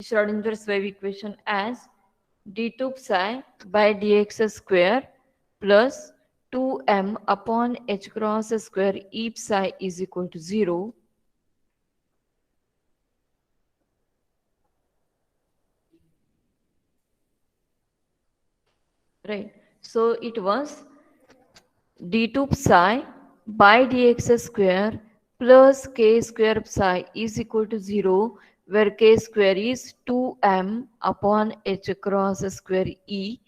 Schrodinger's wave equation as d2 psi by dx square plus 2m upon h cross square e psi is equal to 0. Right. So it was d2 psi by dx square plus k square psi is equal to 0, where k square is 2m upon h cross square e.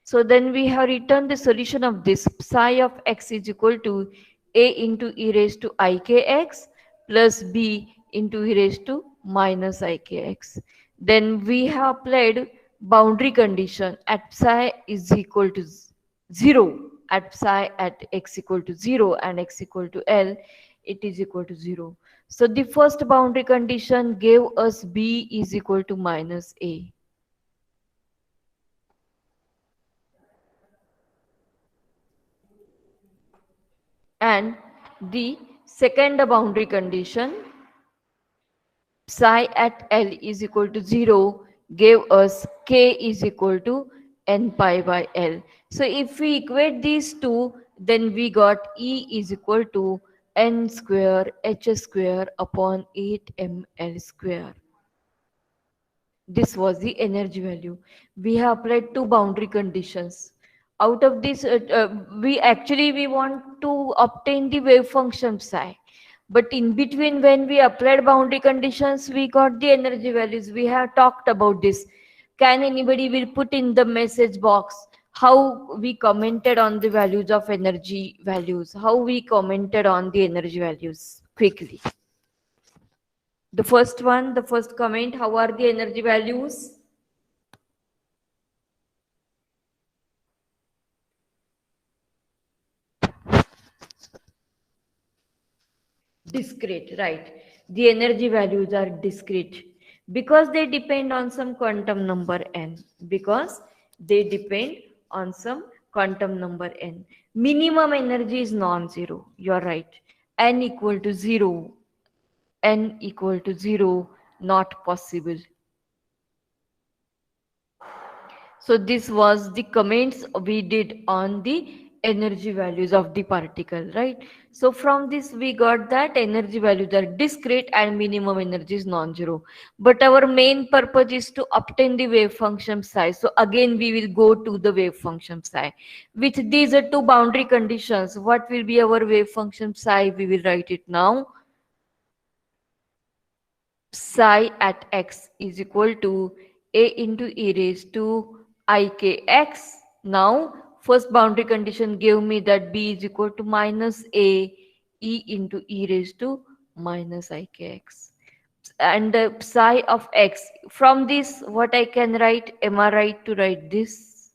So then we have written the solution of this. Psi of x is equal to a into e raised to ikx plus b into e raised to minus ikx. Then we have applied boundary condition at psi is equal to 0, at psi at x equal to 0 and x equal to L, it is equal to 0. So the first boundary condition gave us b is equal to minus a. And the second boundary condition, psi at L is equal to 0, gave us k is equal to n pi by L. So if we equate these two, then we got E is equal to n square h square upon 8ml square. This was the energy value. We have applied two boundary conditions. Out of this, we want to obtain the wave function psi. But in between, when we applied boundary conditions, we got the energy values. We have talked about this. Can anybody will put in the message box how we commented on the values of energy values? How we commented on the energy values quickly. The first one, the first comment, how are the energy values? Discrete, right. The energy values are discrete because they depend on some quantum number n. Because they depend on some quantum number n. Minimum energy is non-zero. You are right. N equal to 0. N equal to 0. Not possible. So this was the comments we did on the energy values of the particle, right? So from this we got that energy values are discrete and minimum energy is non-zero. But our main purpose is to obtain the wave function psi. So again we will go to the wave function psi. With these two boundary conditions, what will be our wave function psi? We will write it now. Psi at x is equal to a into e raised to ikx. Now, first boundary condition gave me that b is equal to minus a e into e raised to minus ikx. And the psi of x, from this, what I can write? Am I right to write this?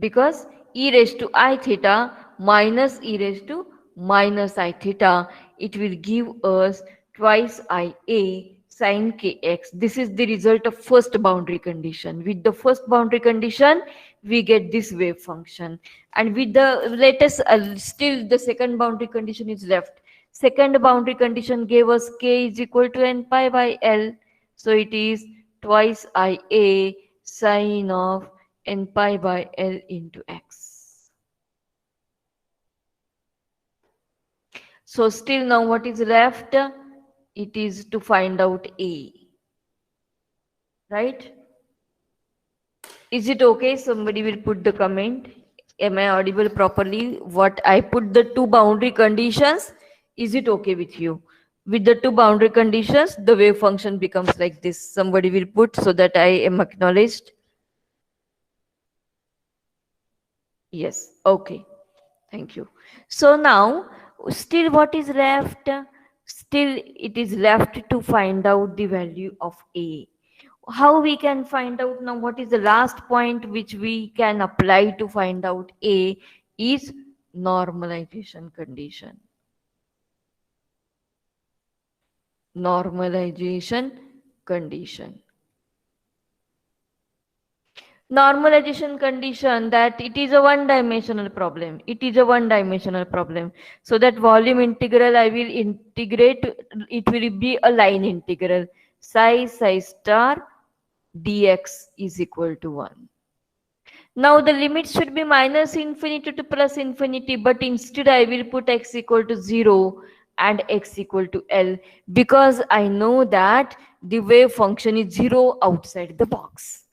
Because e raised to I theta minus e raised to minus I theta, it will give us twice Ia sin kx. This is the result of first boundary condition. With the first boundary condition, we get this wave function. And with the latest, still the second boundary condition is left. Second boundary condition gave us k is equal to n pi by L. So it is twice Ia sin of n pi by L into x. So still now what is left? It is to find out A. Right? Is it okay? Somebody will put the comment. Am I audible properly? What I put the two boundary conditions. Is it okay with you? With the two boundary conditions, the wave function becomes like this. Somebody will put so that I am acknowledged. Yes. Okay. Thank you. So now, still what is left? Still it is left to find out the value of A. How we can find out now? What is the last point which we can apply to find out A is normalization condition. Normalization condition. normalization condition that it is a one dimensional problem. It is a one dimensional problem. So that volume integral I will integrate, it will be a line integral. Psi star dx is equal to 1. Now the limit should be minus infinity to plus infinity, but instead I will put x equal to 0 and x equal to L, because I know that the wave function is 0 outside the box.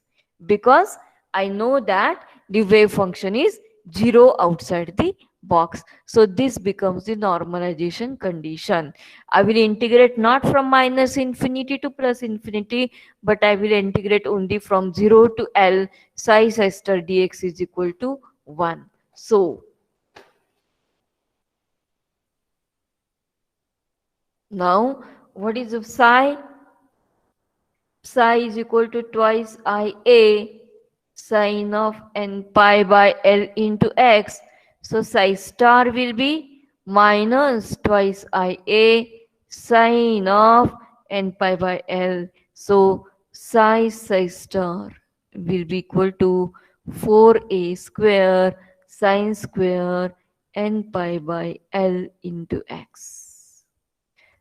Because I know that the wave function is 0 outside the box. So this becomes the normalization condition. I will integrate not from minus infinity to plus infinity, but I will integrate only from 0 to L. Psi star dx is equal to 1. So now what is of psi? Psi is equal to twice Ia sine of n pi by L into x. So psi star will be minus twice Ia sine of n pi by L. So psi star will be equal to 4a square sine square n pi by L into x.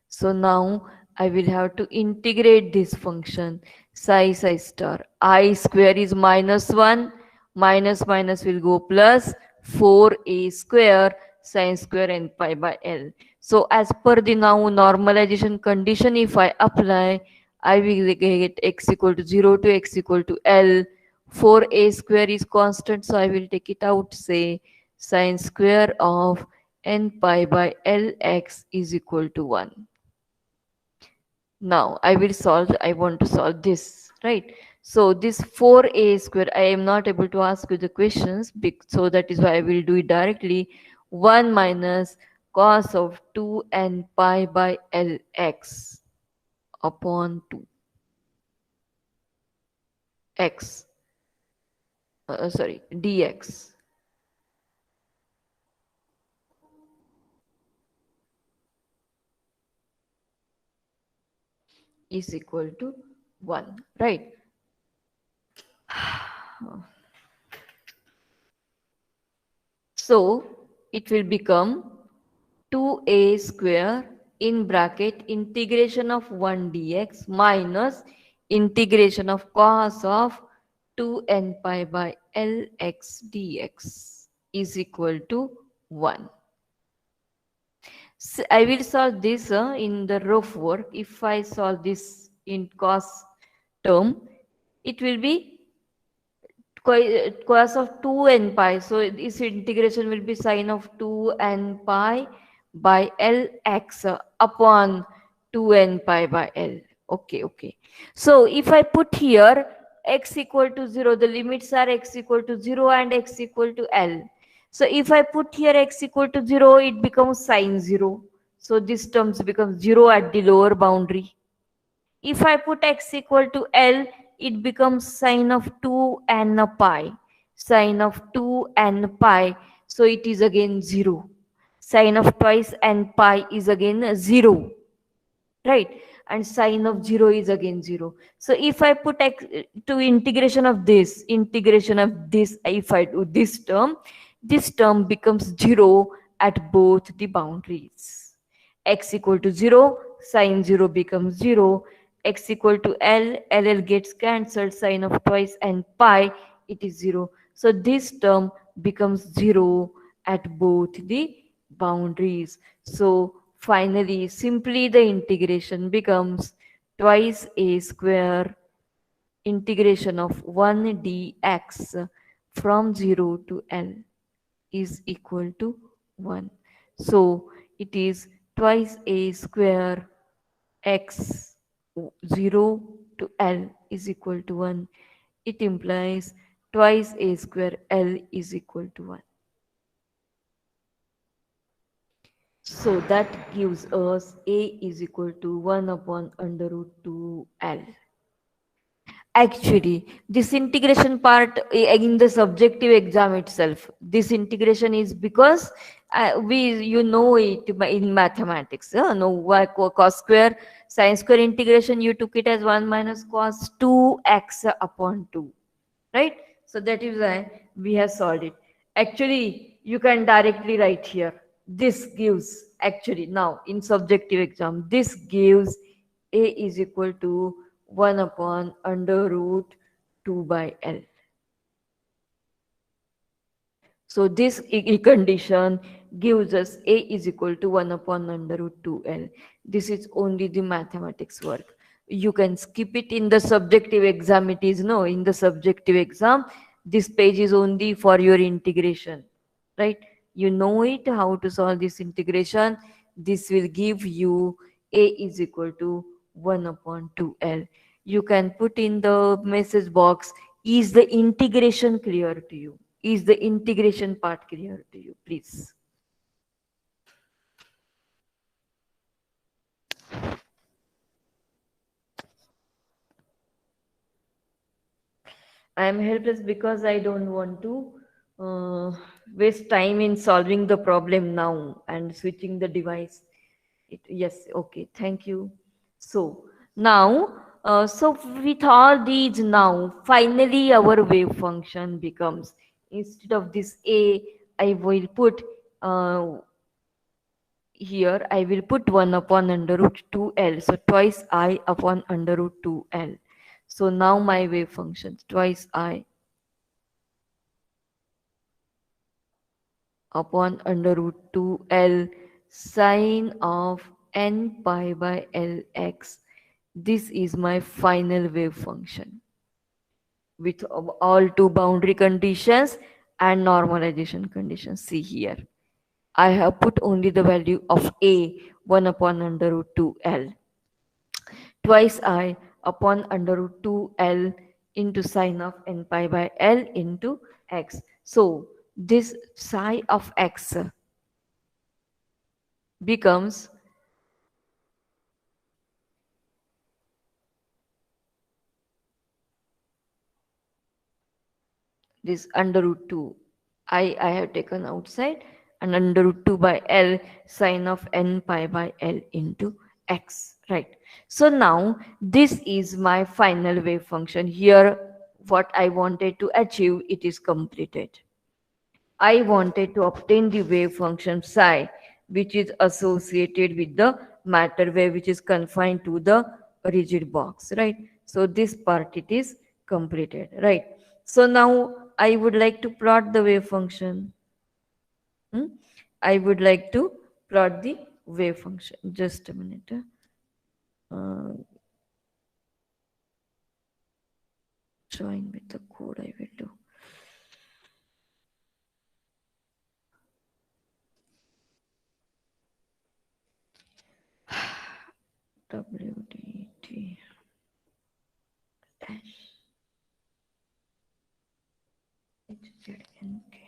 So now I will have to integrate this function psi star. I square is minus 1, minus minus will go plus 4a square sine square n pi by L. So as per the now normalization condition, if I apply, I will get x equal to 0 to x equal to L. 4a square is constant, so I will take it out, say sine square of n pi by Lx is equal to 1. Now I want to solve this, right? So this 4a square, I am not able to ask you the questions, so that is why I will do it directly. 1 minus cos of 2 n pi by Lx upon 2 x, sorry, dx is equal to 1, right? So it will become 2a square in bracket integration of 1 dx minus integration of cos of 2 n pi by Lx dx is equal to 1. So I will solve this in the rough work. If I solve this in cos term, it will be cos of 2 n pi. So this integration will be sine of 2 n pi by Lx upon 2 n pi by L. Okay, okay. So if I put here x equal to 0, the limits are x equal to 0 and x equal to L. So if I put here x equal to 0, it becomes sine 0. So this terms becomes 0 at the lower boundary. If I put x equal to L, it becomes sine of 2 n pi. Sine of 2 n pi. So it is again 0. Sine of twice n pi is again 0. Right? And sine of 0 is again 0. So if I put x to integration of this, if I do this term becomes 0 at both the boundaries. X equal to 0, sine 0 becomes 0. X equal to L, LL gets cancelled, sine of twice and pi, it is 0. So this term becomes 0 at both the boundaries. So finally, simply the integration becomes twice a square integration of 1 dx from 0 to L is equal to 1. So it is twice a square x 0 to L is equal to 1. It implies twice a square L is equal to 1. So that gives us A is equal to 1 upon under root 2L. Actually, this integration part in the subjective exam itself, this integration is because you know it in mathematics. No, cos square, sine square integration, you took it as 1 minus cos 2x upon 2, right? So that is why we have solved it. Actually, you can directly write here. This gives, actually, now in subjective exam, this gives A is equal to 1 upon under root 2 by L. So this condition gives us A is equal to 1 upon under root 2L. This is only the mathematics work. You can skip it in the subjective exam. It is no, in the subjective exam, this page is only for your integration, right? You know it, how to solve this integration. This will give you A is equal to 1 upon 2L. You can put in the message box, is the integration clear to you? Is the integration part clear to you, please? I am helpless because I don't want to waste time in solving the problem now and switching the device. Yes, okay, thank you. So now, so with all these now, finally our wave function becomes, instead of this A, I will put here I will put 1 upon under root 2L. So twice I upon under root 2L. So now my wave functions twice I upon under root 2L sine of n pi by Lx. This is my final wave function with all two boundary conditions and normalization conditions. See here. I have put only the value of A 1 upon under root 2L. Twice I upon under root 2L into sine of n pi by L into x. So this psi of x becomes this under root 2. I have taken outside, and under root 2 by L sine of n pi by L into x, right? So now this is my final wave function. Here what I wanted to achieve, it is completed. I wanted to obtain the wave function psi, which is associated with the matter wave, which is confined to the rigid box, right? So this part it is completed, right? So now I would like to plot the wave function. Hmm? I would like to plot the wave function. Just a minute. Drawing with the code I will do. WDT dash HZNK.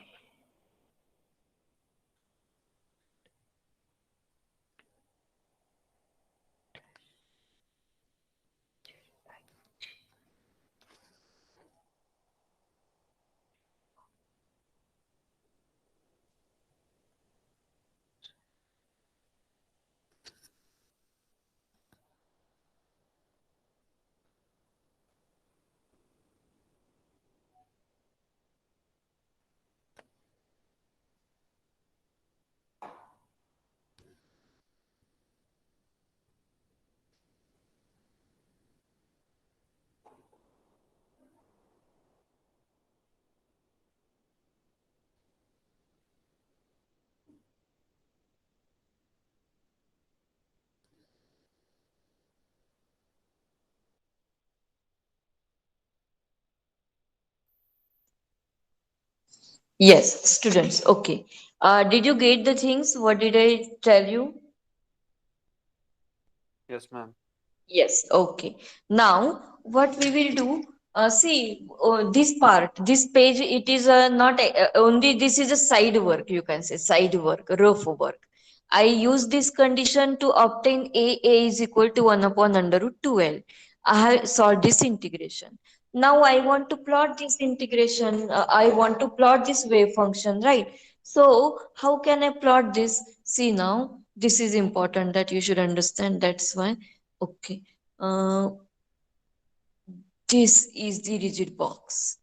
Yes, students. Okay. Did you get the things? What did I tell you? Yes, ma'am. Yes, okay. Now, what we will do, see, this part, this page, it is not only, this is a side work, you can say, side work, rough work. I use this condition to obtain A is equal to 1 upon under root 2L. I have solved this integration. Now, I want to plot this integration, I want to plot this wave function, right? So, how can I plot this? See now, this is important that you should understand, that's why. Okay. Uh, this is the rigid box.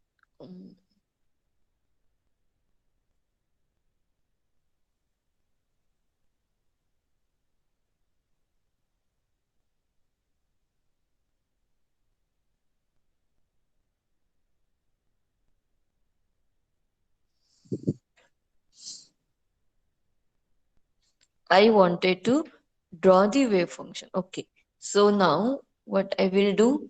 I wanted to draw the wave function. Okay. So now what I will do,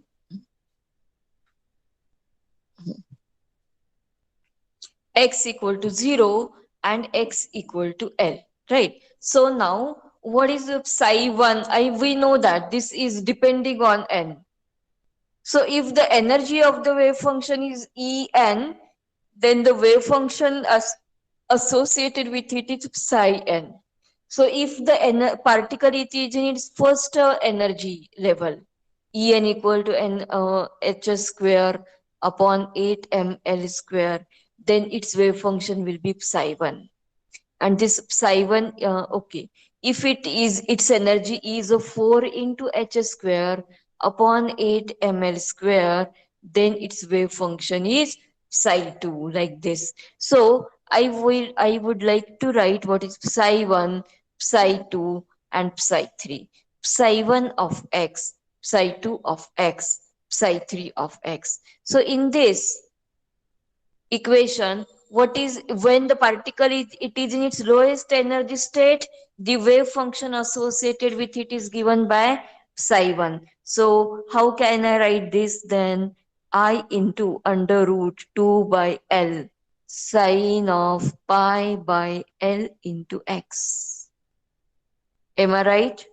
x equal to 0 and x equal to L, right? So now what is the psi 1? We know that this is depending on n. So if the energy of the wave function is En, then the wave function associated with it is psi n. So if the particle is in its first energy level, En equal to n hs square upon 8 ml square, then its wave function will be psi 1. And this psi 1, okay, if its energy is a 4 into h square upon 8 ml square, then its wave function is psi 2, like this. So I would like to write what is psi 1, psi 2 and psi 3. Psi 1 of x, psi 2 of x, psi 3 of x. So in this equation, what is when the particle it is in its lowest energy state, the wave function associated with it is given by psi 1. So how can I write this then? I into under root 2 by L sine of pi by L into x. Am I right,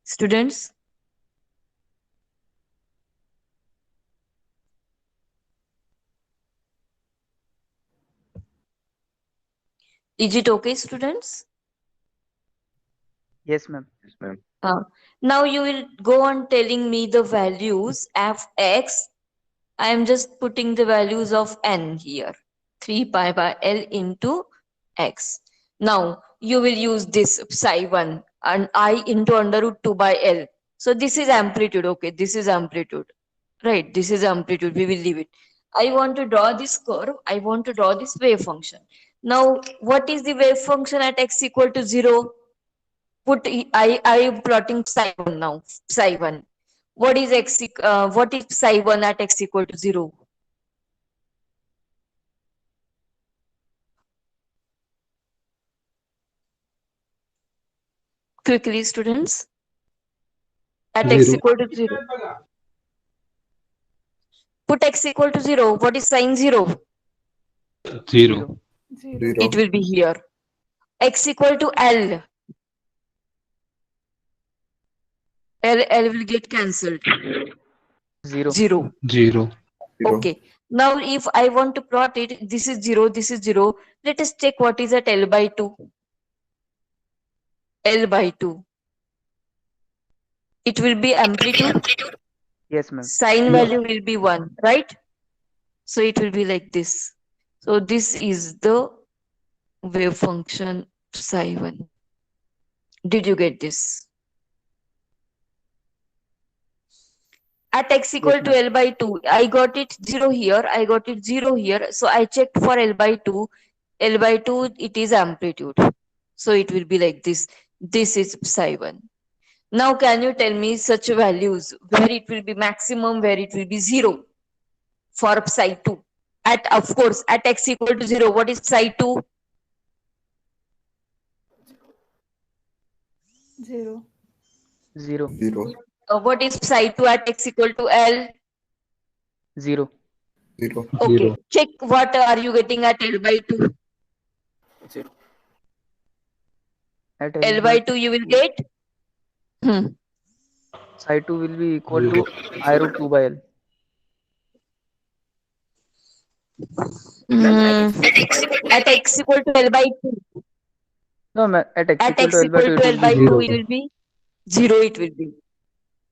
students? Is it okay, students? Yes, ma'am. Yes, ma'am. Now you will go on telling me the values of x. I am just putting the values of n here. 3 pi by L into x. Now you will use this psi 1 and I into under root 2 by L. So this is amplitude. Okay, this is amplitude. Right, this is amplitude. We will leave it. I want to draw this curve. I want to draw this wave function. Now, what is the wave function at x equal to 0? I am plotting psi 1 now. Psi 1. What is what is psi 1 at x equal to 0? Quickly, students. At x equal to 0. Put x equal to 0. What is sine 0? 0. It will be here. X equal to L. L will get cancelled. 0. 0. 0. Okay. Now, if I want to plot it, this is 0, this is 0. Let us check what is at L by 2. L by 2. It will be amplitude. Yes, ma'am. Sine value will be 1, right? So it will be like this. So this is the wave function psi 1. Did you get this? At x equal Yes, to ma'am. L by 2, I got it 0 here, I got it 0 here. So I checked for L by 2. L by 2, it is amplitude. So it will be like this. This is psi 1. Now can you tell me such values where it will be maximum, where it will be 0 for psi 2? Of course, at x equal to 0, what is psi 2? 0. 0. What is psi 2 at x equal to L? 0. Okay, check what are you getting at L by 2. At L by 2 you will get psi 2 will be equal to I root 2 by L. At x equal to L by 2. No, ma'am. At x At equal to x L by 2, equal it to will L be by 2, 0. it will be 0. It will be.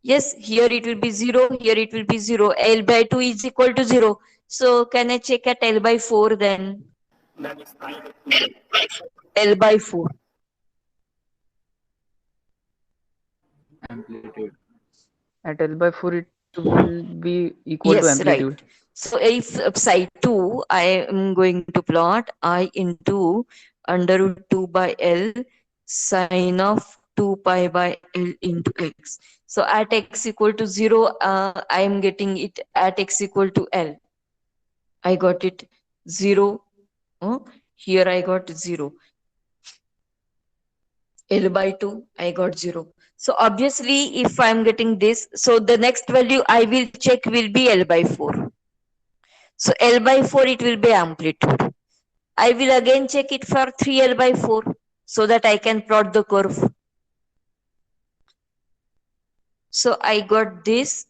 Yes, here it will be 0. Here it will be 0. L by 2 is equal to 0. So can I check at L by 4 then? L by 4. Amplitude. At L by 4, it will be equal to Yes, right. amplitude. So if psi 2, I am going to plot I into under root 2 by L sine of 2 pi by L into x. So at x equal to 0, I am getting it at x equal to L. I got it 0. Here I got 0. L by 2, I got 0. So obviously, if I'm getting this, so the next value I will check will be L by 4. So L by 4, it will be amplitude. I will again check it for 3L by 4 so that I can plot the curve. So I got this.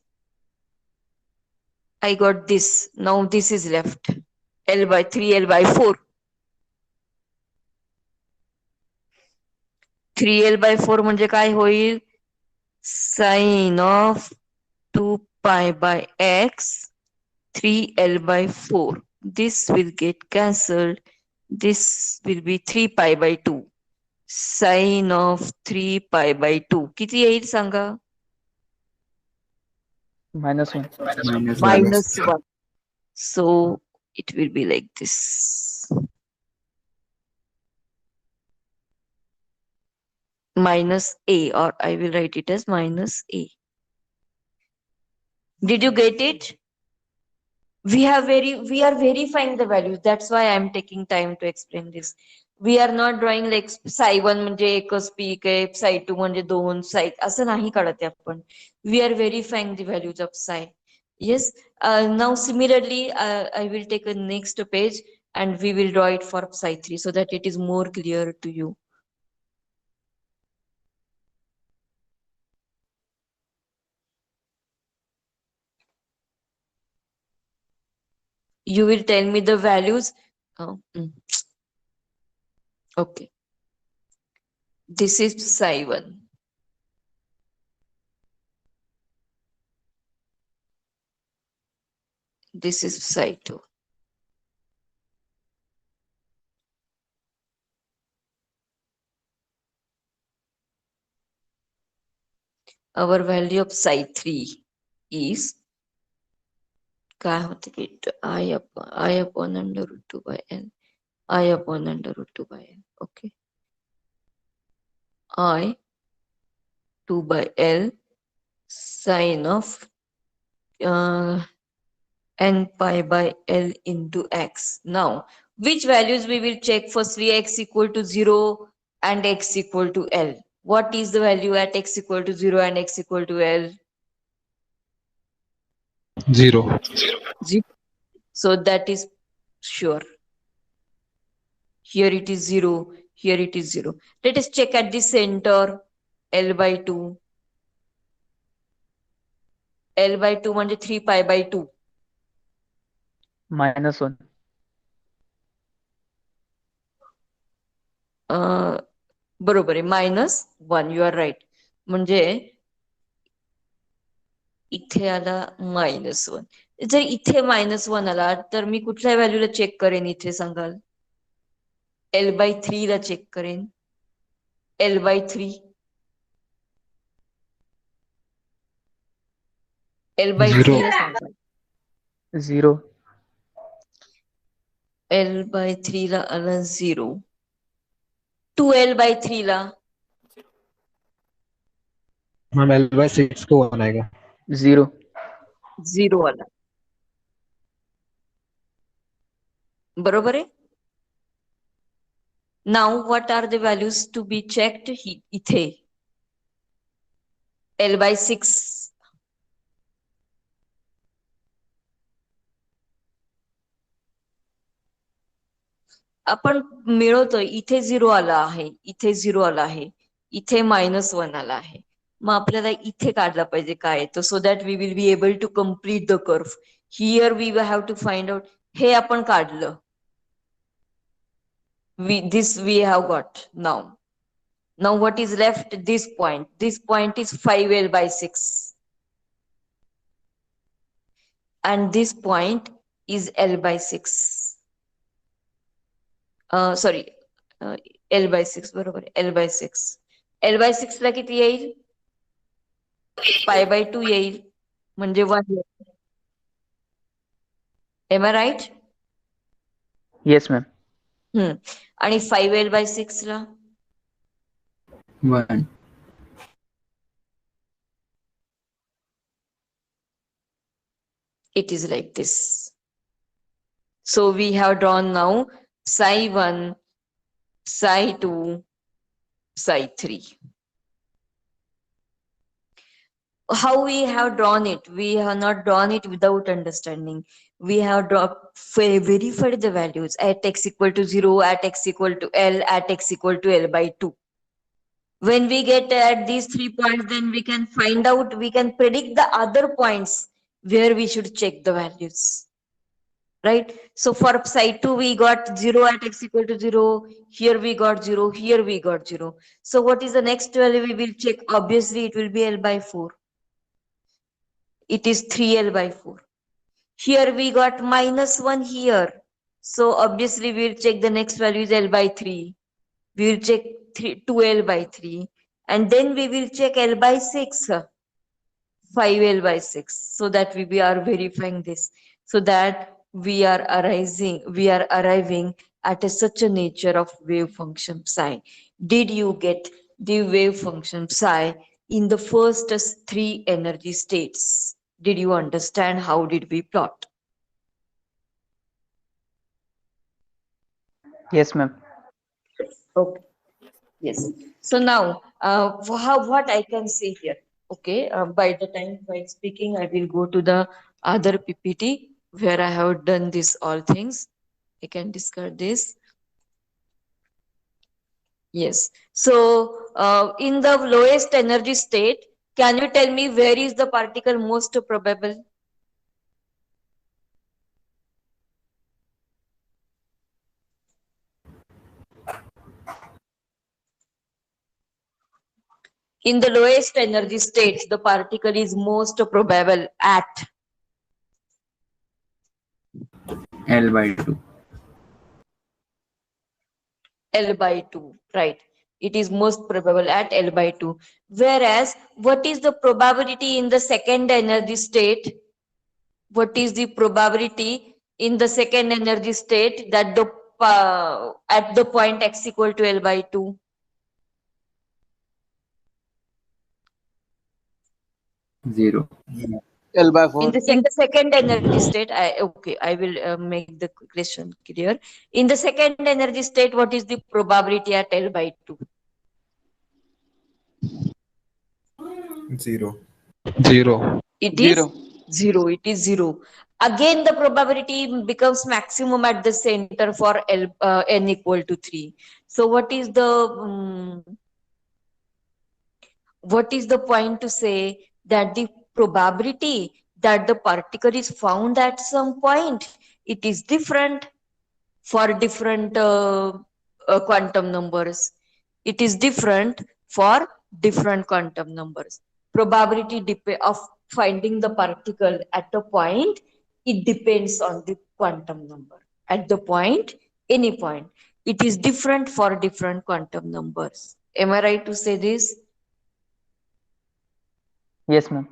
I got this. Now this is left. L by 3L by 4. 3L by 4 म्हणजे काय होईल? Sin of 2 pi by x 3L by 4. This will get cancelled. This will be 3 pi by 2. Sin of 3 pi by 2. किती येईल सांगा? -1. -1. So it will be like this. Minus a, or I will write it as minus a. Did you get it? We are verifying the values. That's why I'm taking time to explain this. We are not drawing like psi1 म्हणजे एकच peak आहे, psi2 म्हणजे 2 psi असं नाही काढत आपण. We are verifying the values of psi. Yes. Now similarly, I will take a next page and we will draw it for psi3 so that it is more clear to you. You will tell me the values. Okay. This is psi1. This is psi2. Our value of psi3 is I upon under root 2 by n. I upon under root 2 by n. Okay. I 2 by L sine of n pi by L into x. Now, which values we will check? Firstly, x equal to 0 and x equal to L. What is the value at x equal to 0 and x equal to L? 0. 0. So that is sure. Here it is 0. Here it is 0. Let us check at the center. L by 2. L by 2 म्हणजे 3 pi by 2. -1. बरोबर आहे. -1. You are right. म्हणजे इथे आला -1. जर इथे -1 आला तर मी कुठल्या व्हॅल्यूला चेक करेन इथे सांगाल? L by 3 ला चेक करेन. L by 3. L by 0. 3 ला सांगाल. 0. L by 3 ला आला 0. 2L by 3 ला मैम L by 6 को 1 आएगा. 0. 0 आला. बरोबर आहे. Now what are the values to be checked? इथे L by 6. आपण मिळवतोय. इथे 0 आला आहे. इथे 0 आला आहे. इथे -1 आला आहे. मग आपल्याला इथे काढला पाहिजे काय तर so that we will be able to complete the curve. Here we have to find out. हे आपण काढलं. This we have got now. Now what is left? This point. This point is 5L by 6. And this point is L by 6. Sorry. L by 6 बरोबर. L by 6. L by 6 ला किती येईल? pi by 2 येईल. म्हणजे 1 येईल. Am I right? Yes, ma'am. आणि 5L by 6 La 1. it is like this. So we have drawn now psi1, psi2, psi 3. How we have drawn it? We have not drawn it without understanding. We have verified the values at x equal to 0, at x equal to L, at x equal to L by 2. When we get at these 3 points, then we can find out, we can predict the other points where we should check the values. Right? So for psi 2, we got 0 at x equal to 0. Here we got 0. Here we got 0. So what is the next value we will check? Obviously, it will be L by 4. It is 3L by 4. Here we got minus 1 here. So obviously, we will check the next value is L by 3. We will check 2L by 3. And then we will check L by 6. 5L by 6, so that we are verifying this, so that we are arriving at such a nature of wave function psi. Did you get the wave function psi in the first 3 energy states? Did you understand how did we plot? Yes, ma'am. Okay. Yes. So now, what I can say here? Okay. By the time while speaking, I will go to the other PPT where I have done this all things. I can discard this. Yes. So, in the lowest energy state, can you tell me where is the particle most probable? In the lowest energy states, the particle is most probable at L by 2. L by 2, right? It is most probable at L by 2. Whereas, what is the probability in the second energy state? What is the probability in the second energy state that the at the point x equal to L by 2? Zero. L by In 4. the second energy state, I will make the question clear. In the second energy state, what is the probability at L by 2? 0. 0. It is 0. It is 0. Again, the probability becomes maximum at the center for n equal to 3. So what is the point to say that the probability that the particle is found at some point, it is different for different quantum numbers. It is different for different quantum numbers. Probability of finding the particle at a point, it depends on the quantum number. At the point, any point. It is different for different quantum numbers. Am I right to say this? Yes, ma'am.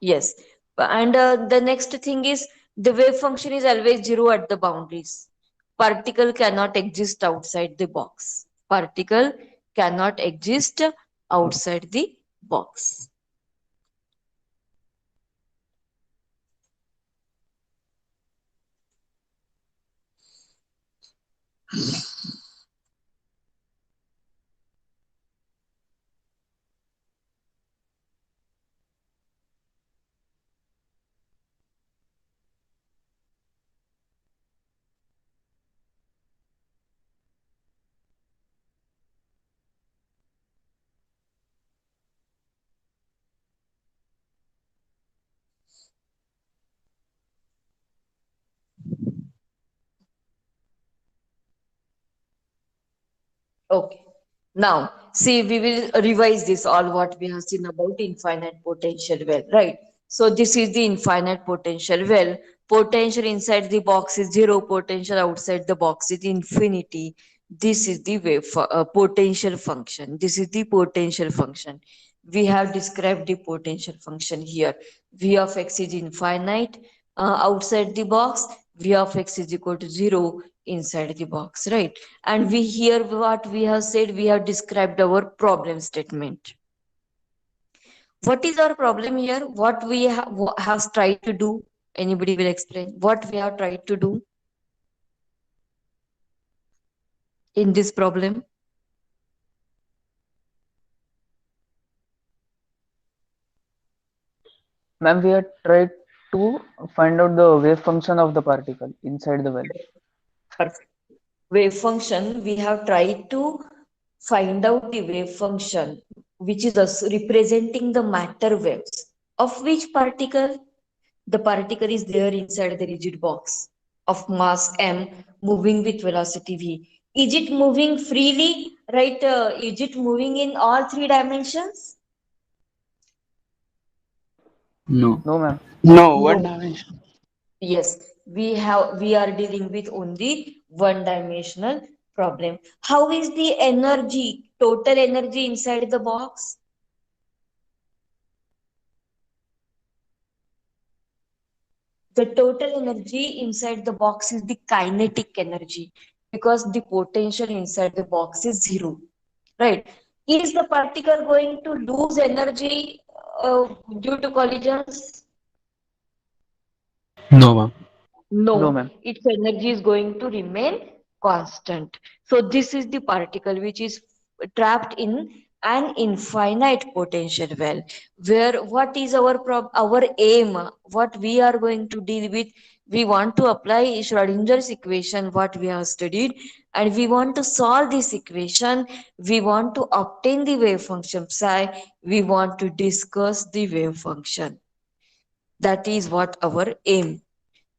Yes. And the next thing is the wave function is always 0 at the boundaries. Particle cannot exist outside the box. Particle cannot exist outside the box. Okay. Now, see, we will revise this all what we have seen about infinite potential well, right? So this is the infinite potential well. Potential inside the box is 0, potential outside the box is infinity. This is the potential function. This is the potential function. We have described the potential function here. V of x is infinite outside the box. V of x is equal to 0 inside the box, right? And we here what we have said, we have described our problem statement. What is our problem here? What we have tried to do? Anybody will explain what we have tried to do in this problem? Ma'am, we have tried to find out the wave function of the particle inside the well. Perfect. Wave function, we have tried to find out the wave function, which is representing the matter waves. Of which particle? The particle is there inside the rigid box of mass m moving with velocity v. Is it moving freely? Right? Is it moving in all three dimensions? No. No, ma'am. No, one No. dimension. Yes, we are dealing with only one dimensional problem. How is the energy, total energy inside the box? The total energy inside the box is the kinetic energy because the potential inside the box is zero, right? Is the particle going to lose energy due to collisions? No, ma'am. No, No, ma'am. its energy is going to remain constant. So this is the particle which is trapped in an infinite potential well, where what is our aim, what we are going to deal with, we want to apply Schrodinger's equation, what we have studied, and we want to solve this equation, we want to obtain the wave function psi, we want to discuss the wave function. That is what our aim.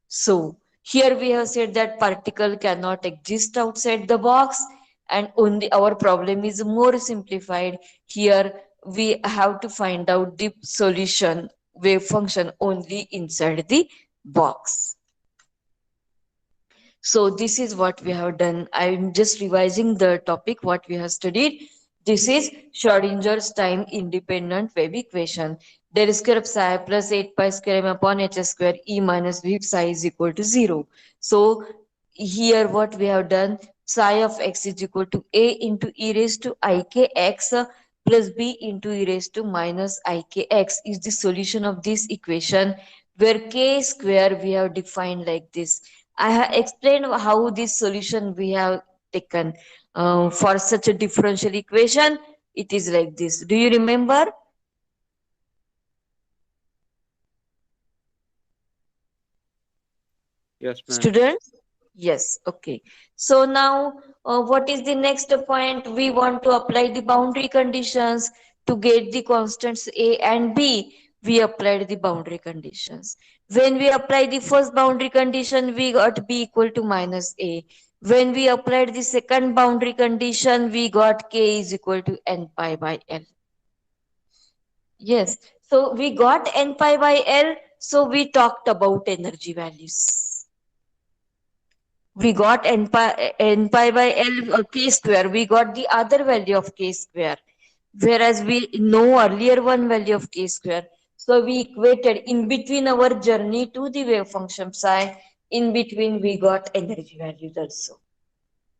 So here we have said that particle cannot exist outside the box, and only our problem is more simplified. Here we have to find out the solution wave function only inside the box. So this is what we have done. I'm just revising the topic what we have studied. This is Schrodinger's time independent wave equation. Del square of psi plus 8 pi square m upon h square e minus v psi is equal to 0. So here what we have done, psi of x is equal to a into e raised to ikx plus b into e raised to minus ikx is the solution of this equation, where k square we have defined like this. I have explained how this solution we have taken for such a differential equation. It is like this. Do you remember? Yes, ma'am. Students? Yes, okay. So now, what is the next point? We want to apply the boundary conditions to get the constants A and B. We applied the boundary conditions. When we apply the first boundary condition, we got B equal to minus A. When we applied the second boundary condition, we got K is equal to N pi by L. Yes, so we got N pi by L, so we talked about energy values. We got n pi by L k square. We got the other value of k square, whereas we know earlier one value of k square. So we equated in between our journey to the wave function psi. In between, we got energy values also.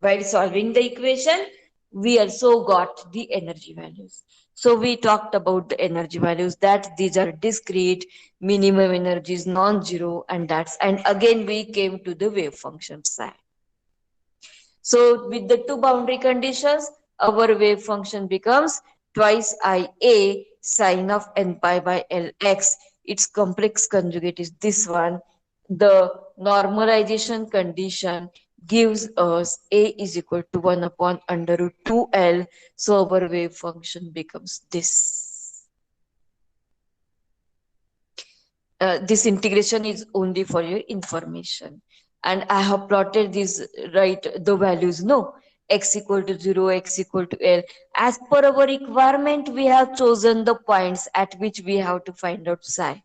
While solving the equation, we also got the energy values. So we talked about the energy values, that these are discrete, minimum energy is non-zero, and again we came to the wave function psi. So with the two boundary conditions, our wave function becomes twice Ia sine of n pi by Lx. Its complex conjugate is this one. The normalization condition gives us A is equal to 1 upon under root 2L. So our wave function becomes this. This integration is only for your information. And I have plotted these, right, the values, no, x equal to 0, x equal to L. As per our requirement, we have chosen the points at which we have to find out psi.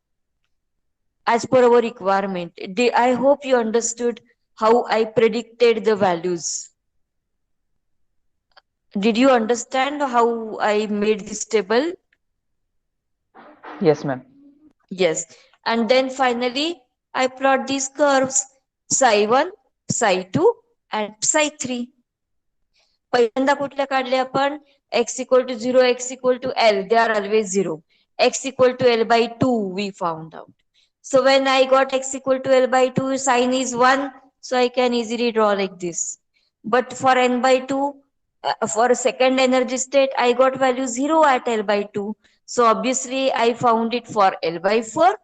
As per our requirement, I hope you understood how I predicted the values. Did you understand how I made this table? Yes, ma'am. Yes. And then finally, I plot these curves, psi1, psi2 and psi3. पहिल्यांदा कुठल्या काढले आपण? X equal to 0, x equal to L, they are always 0. X equal to L by 2, we found out. So when I got x equal to L by 2, sign is 1, so I can easily draw like this. But for n by 2, for second energy state, I got value 0 at L by 2. So obviously I found it for L by 4,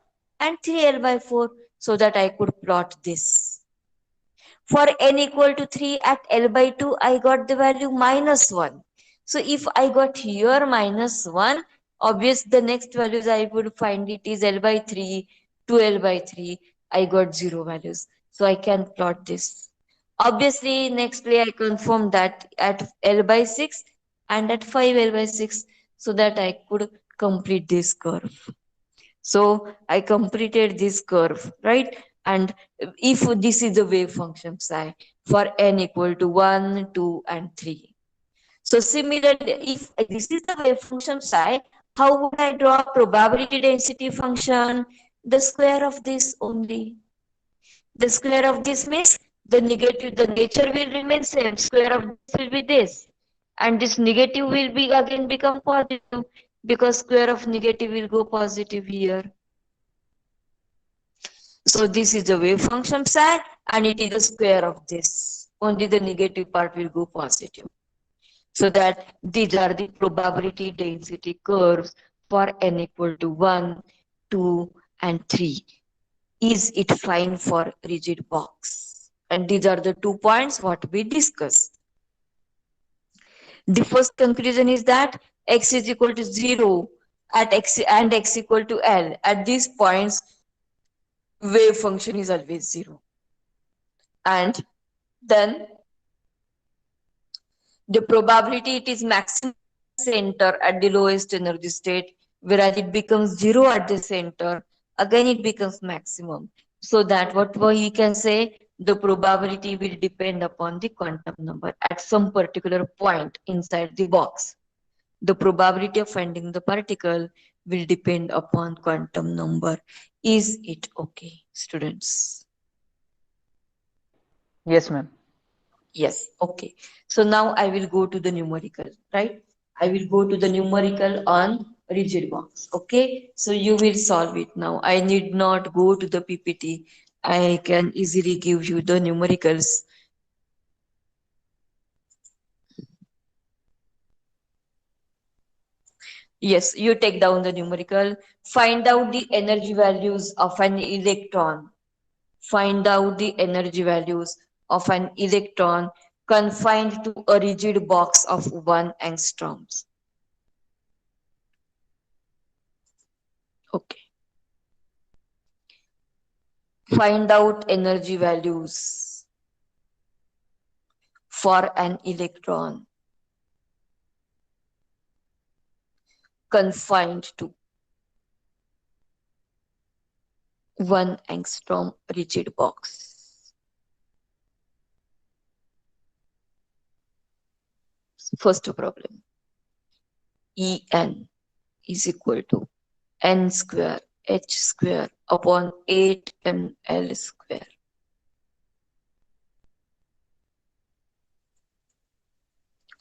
and 3L by 4, so that I could plot this. For n equal to 3 at L by 2, I got the value -1. So if I got here -1, obvious the next values I would find it is L by 3, 2L by 3. I got 0 values. So I can plot this. Obviously, nextly I confirm that at L by 6 and at 5L by 6, so that I could complete this curve. So I completed this curve, right? And if this is the wave function psi for n equal to 1, 2, and 3. So similarly, if this is the wave function psi, how would I draw probability density function? The square of this only. The square of this means the negative, the nature will remain same. Square of this will be this. And this negative will be again become positive, because square of negative will go positive here. So this is the wave function psi, and it is the square of this. Only the negative part will go positive. So that these are the probability density curves for n equal to 1, 2, and 3. Is it fine for rigid box? And these are the 2 points what we discussed. The first conclusion is that x is equal to 0 at x and x equal to L. At these points, wave function is always 0. And then the probability it is maximum center at the lowest energy state, whereas it becomes 0 at the center, again it becomes maximum. So that what we can say, the probability will depend upon the quantum number at some particular point inside the box. The probability of finding the particle will depend upon quantum number. Is it okay, students? Yes, ma'am. Yes, okay. So now I will go to the numerical, right? I will go to the numerical on rigid box, okay? So you will solve it now. I need not go to the PPT. I can easily give you the numericals. Yes, you take down the numerical. Find out the energy values of an electron. Find out the energy values of an electron confined to a rigid box of 1 angstroms. Okay. Find out energy values for an electron confined to 1 angstrom rigid box. First problem. En is equal to n square h square upon 8ml square.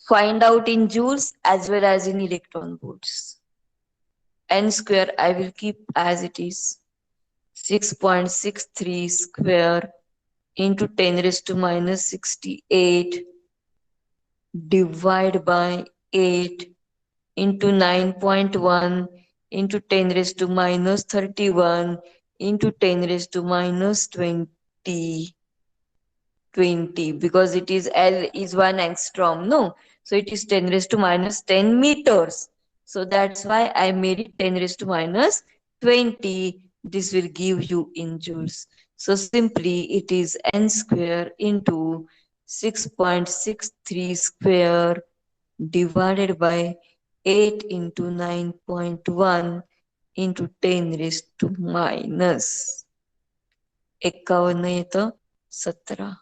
Find out in joules as well as in electron volts. N square I will keep as it is. 6.63 square into 10 raised to minus 68 divided by 8 into 9.1 into 10 raised to minus 31 into 10 raised to minus 20 because it is L is 1 angstrom, no? So it is 10 raised to minus 10 meters. So that's why I made it 10 raised to minus 20. This will give you in joules. So simply it is n square into 6.63 square divided by 8 into 9.1 into 10 raised to minus 51 येतं 17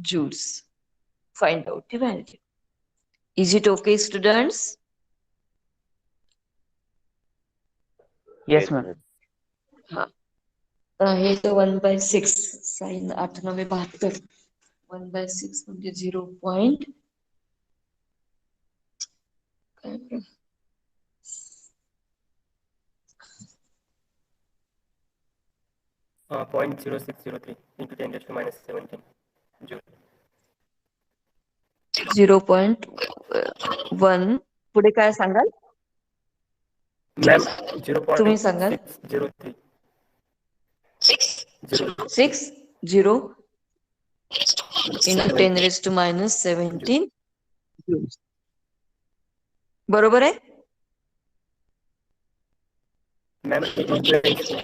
joules. Find out the value. Is it okay, students? Yes, ma'am. हे तर 1/6 sign 8 9 72 1/6 म्हणजे 0. 0.0603 into 10 raised to minus 17 joule. 0.1 पुढे काय सांगाल Ma'am, तुम्ही सांगाल 0.603 6 0 into 10 raised to minus 17 joules. बरोबर आहे? Ma'am, into angstrom.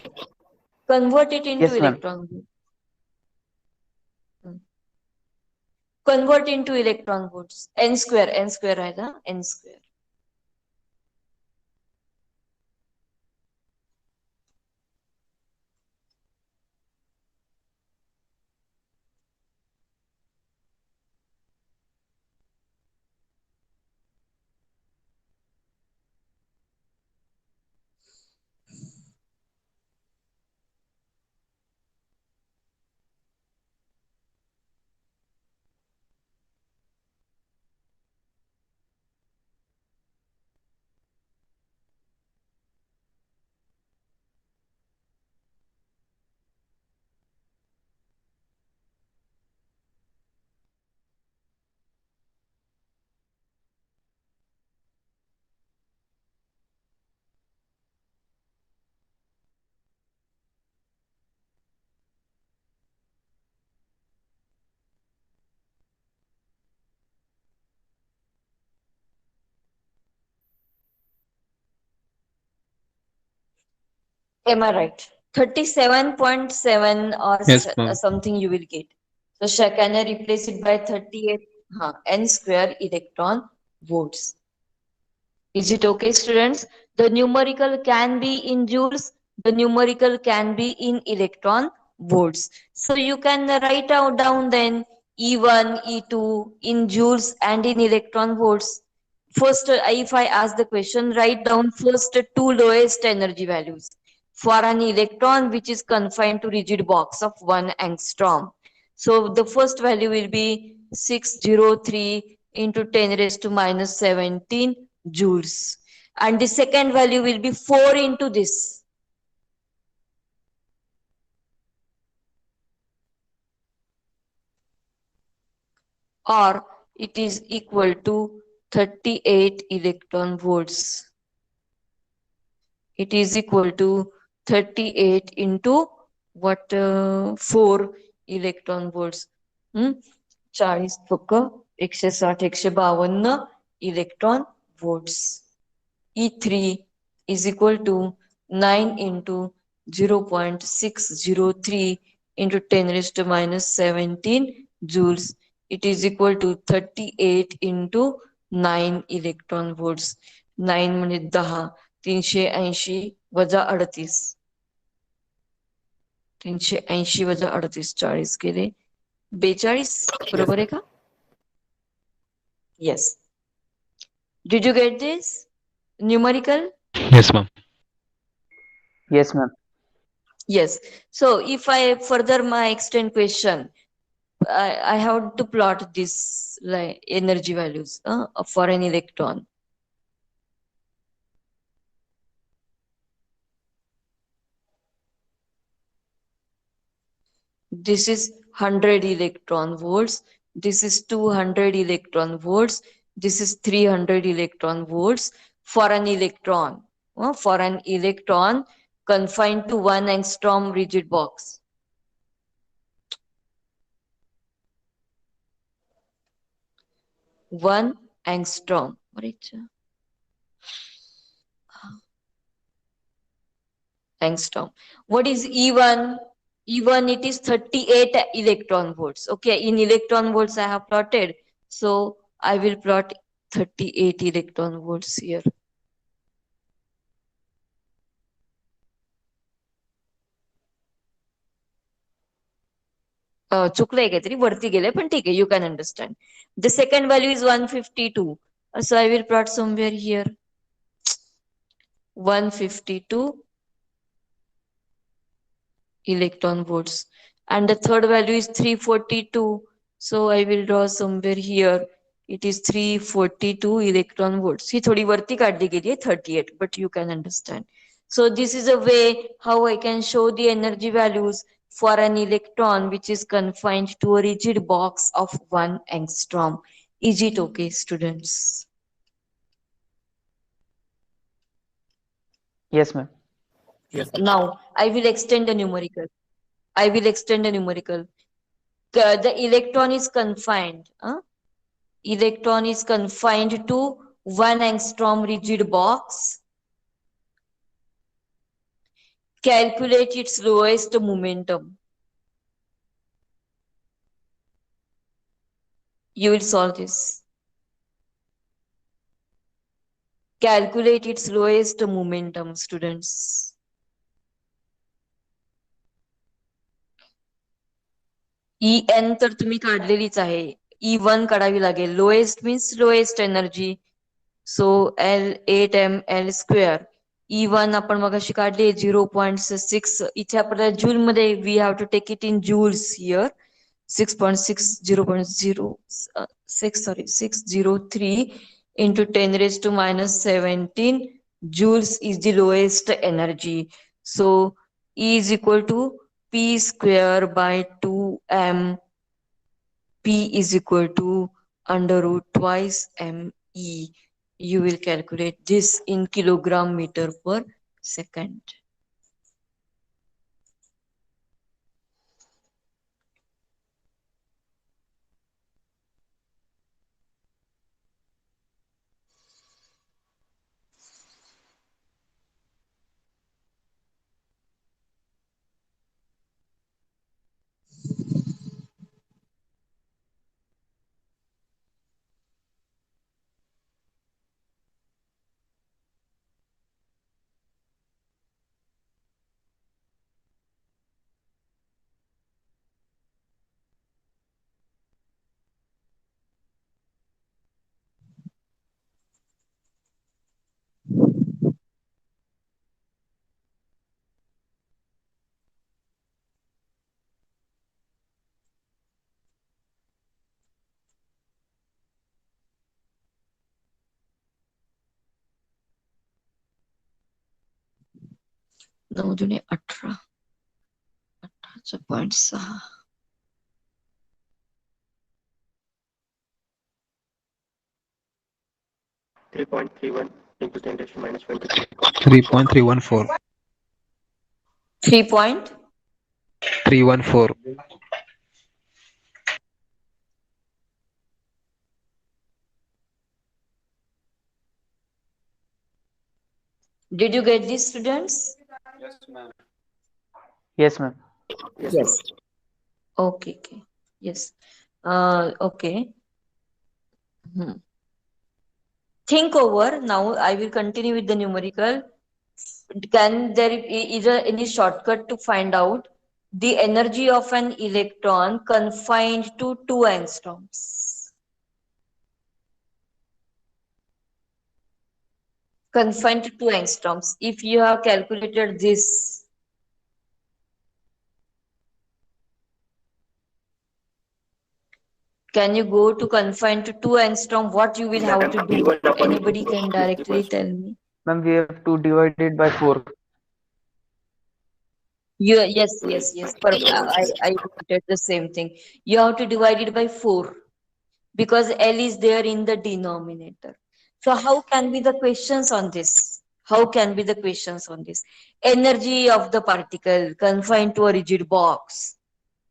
Convert it into Yes, ma'am. electron volt. Convert into electron volts. N square आहे ना? N square. Am I right? 37.7 or Yes, ma'am. something you will get. So can I replace it by 38? N square electron volts. Is it okay, students? The numerical can be in joules. The numerical can be in electron volts. So you can write out down then E1, E2 in joules and in electron volts. First, if I ask the question, write down first two lowest energy values for an electron which is confined to rigid box of 1 angstrom. So the first value will be 603 into 10 raised to minus 17 joules. And the second value will be 4 into this. Or it is equal to 38 electron volts. It is equal to 38 into what 4 electron volts. 40 पक्क 160 152 electron volts. E3 is equal to 9 into 0.603 into 10 raised to minus 17 joules. It is equal to 38 into 9 electron volts. 9 म्हणजे 10 380 वजा 38 380 वजा 38 40 गेले 42 बरोबर आहे का? Yes. Did you get this? Numerical? Yes, ma'am. Yes, ma'am. Yes. So if I further my extend question, I have to plot this like energy values for an electron. This is 100 electron volts. This is 200 electron volts. This is 300 electron volts for an electron. For an electron confined to 1 angstrom rigid box. One angstrom. Angstrom. What is E1? E1, it is 38 electron volts. Okay, in electron volts I have plotted. So I will plot 38 electron volts here. चुकलंय काहीतरी वरती गेले पण ठीक आहे, you can understand. The second value is 152. So I will plot somewhere here. 152 electron volts. And the third value is 342. So I will draw somewhere here. It is 342 electron volts. ही थोडी वरती काढली गेली आहे 38, but you can understand. So this is a way how I can show the energy values for an electron which is confined to a rigid box of 1 angstrom. Is it okay, students? Yes, ma'am. Yes. Now I will extend the numerical. I will extend the numerical. The electron is confined. Electron is confined to 1 angstrom rigid box. Calculate its lowest momentum. You will solve this. Calculate its lowest momentum, students. En तर तुम्ही काढलेलीच आहे. E1 काढावी लागेल. Lowest means lowest energy. So L8mL square. E1 आपण मगाशी काढली 0.6. इथे आपल्याला जूल मध्ये we have to take it in joules here. 6.6 603 into 10 raised to minus 17 joules is the lowest energy. So E is equal to P square by 2m. P is equal to under root twice me. You will calculate this in kilogram meter per second. नऊ दुने 18. 18.6. 3.31 into 10 raised to minus 23. 3.314. 314. Did you get this, students? Yes, ma'am. Yes, ma'am. Yes. Okay. Yes. Okay. Think over. Now I will continue with the numerical. Can there is any shortcut to find out the energy of an electron confined to 2 angstroms? Confined to 2 angstroms. If you have calculated this, can you go to confined to 2 angstrom? What you will have to do? Anybody can directly tell me. Ma'am, we have to divide it by 4. Yes. Perfect. I repeated the same thing. You have to divide it by 4 because L is there in the denominator. So how can be the questions on this? How can be the questions on this? Energy of the particle confined to a rigid box.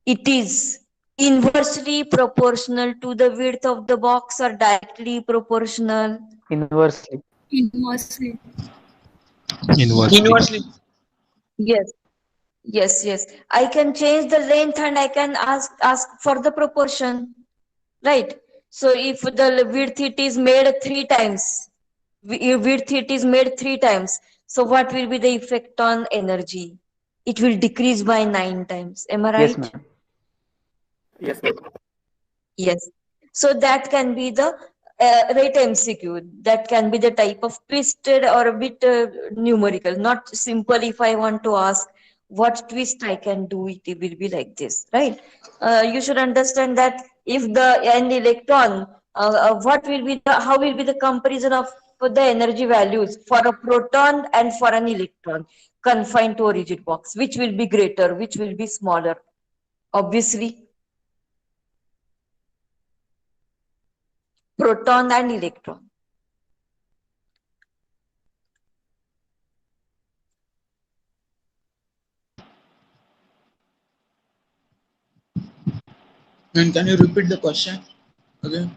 It is inversely proportional to the width of the box or directly proportional? Inversely. Inversely. Yes. I can change the length and I can ask for the proportion, right? So if the width it is made 3 times, so what will be the effect on energy? It will decrease by 9 times. Am I right? Yes, ma'am. Yes, ma'am. Yes. So that can be the rate MCQ. That can be the type of twisted or a bit numerical, not simple. If I want to ask what twist I can do, it will be like this, right? You should understand that if an electron, what will be how will be the comparison of the energy values for a proton and for an electron confined to a rigid box? Which will be greater? Which will be smaller? Obviously, proton and electron. And can you repeat the question again?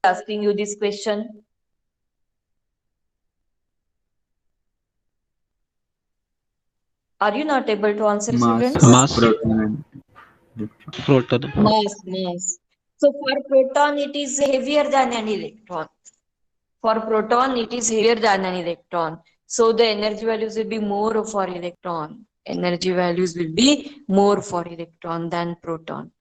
Asking you this question. Are you not able to answer, Mass students? of Mass. proton and electron. Proton. Mass. So for proton, it is heavier than an electron. For proton, it is heavier than an electron. So the energy values will be more for electron. Energy values will be more for electron than proton.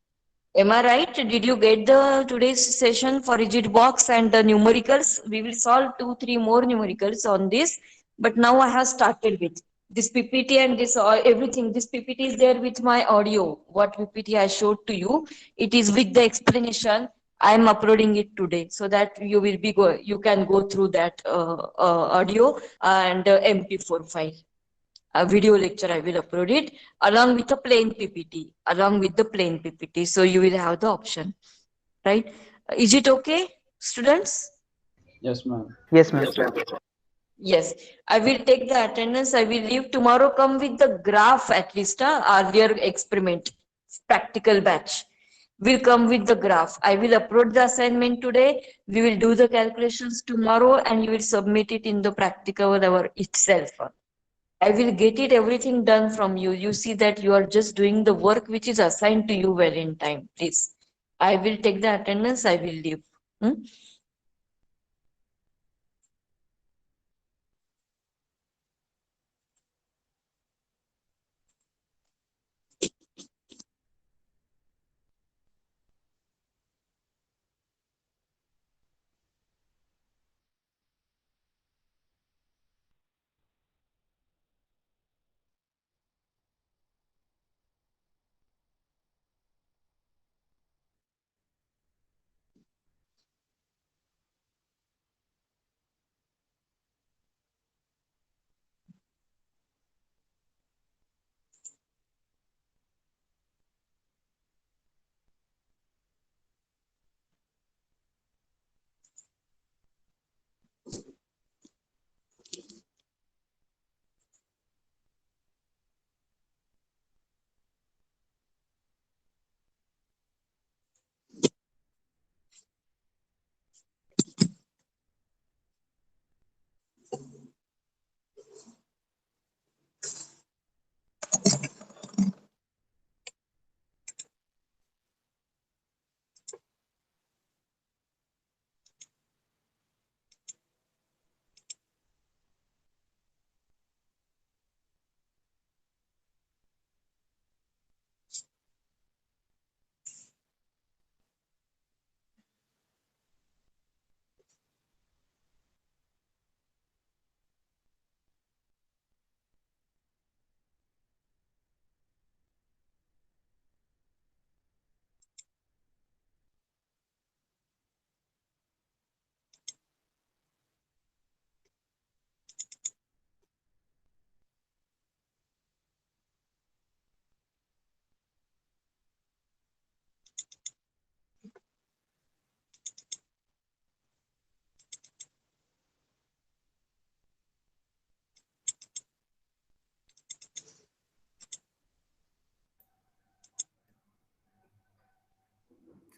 Am I right? Did you get the today's session for rigid box and the numericals? We will solve 2-3 more numericals on this. But now I have started with this PPT and this everything. This PPT is there with my audio. What PPT I showed to you, it is with the explanation. I am uploading it today so that you can go through that audio and MP4 file. A video lecture I will upload it along with a plain PPT. So you will have the option, right? Is it okay, students? Yes, ma'am. Yes, ma'am. Yes, I will take the attendance. I will leave tomorrow. Come with the graph at least. Earlier experiment, practical batch. Will come with the graph. I will upload the assignment today. We will do the calculations tomorrow, and you will submit it in the practical hour itself. I will get it everything done from you. You see that you are just doing the work which is assigned to you well in time, please. I will take the attendance. I will leave. Hmm?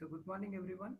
So good morning everyone.